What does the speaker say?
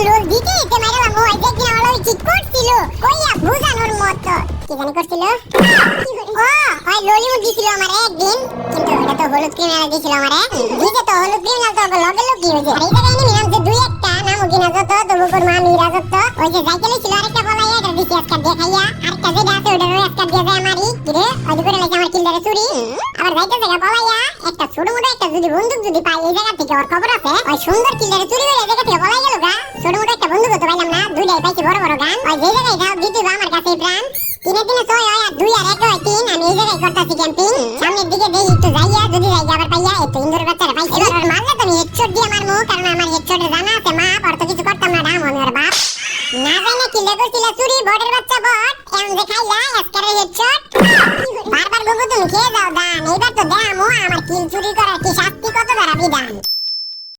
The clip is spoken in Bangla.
রোল দিতে তে মাইরাম ওই যে কিনা হলো ঠিক করছিল কইয়া বুঝানোর মত কি জানি করছিল ও ওই ললিমু দিছিল আমারে একদিন কিন্তু এটা তো হলুদ ক্রিমিনাল দিছিল আমারে দিতে তো হলুদ ক্রিমিনাল তো লগে লগে হইছে আর এটা কাহিনী মিলাম যে দুই একটা নাম কিনা যত তবু কর মা মিরা যত ওই যে যাইতে ছিল আরেকটা বলাইয়া এটা দিছি আজকে দেখাইয়া আরেকটা যেটা আছে ওটা আজকে দিয়ে যায় আমারই কিরে ওই করে লাগে আমার কিলদারে চুরি আবার যাইতে জায়গা বলাইয়া একটা ছোট মোটো একটা যদি বন্দুক যদি পাই এই জায়গা থেকে ওর খবর আছে ওই সুন্দর কিলদারে চুরি হয়ে জায়গা থেকে বলাই গেল গা ছোট মোটো একটা বন্দুক তো পাইলাম না দুইটাই পাইছি বড় বড় গান ওই যে জায়গায় যাও দিতে আমার কাছে প্রাণ দিনে দিনে ছয় হয় আর দুই আর এক হয় তিন আমি এই জায়গায় করতেছি ক্যাম্পিং সামনের দিকে দেখি একটু যাইয়া যদি যাই আবার পাইয়া একটু ইন্দুর বাচ্চারা পাইছি এবার আর মারলে তো আমি হেডশট দিয়ে মারমু কারণ আমার হেডশটের জানা আছে মা আর তো কিছু করতাম না ডাম আমি আর বাপ না জানি কি লেগেছিল চুরি বড়ের বাচ্চা বট এমন যে খাইলা আজকের হেডশট বারবার গুগু তুমি খেয়ে যাও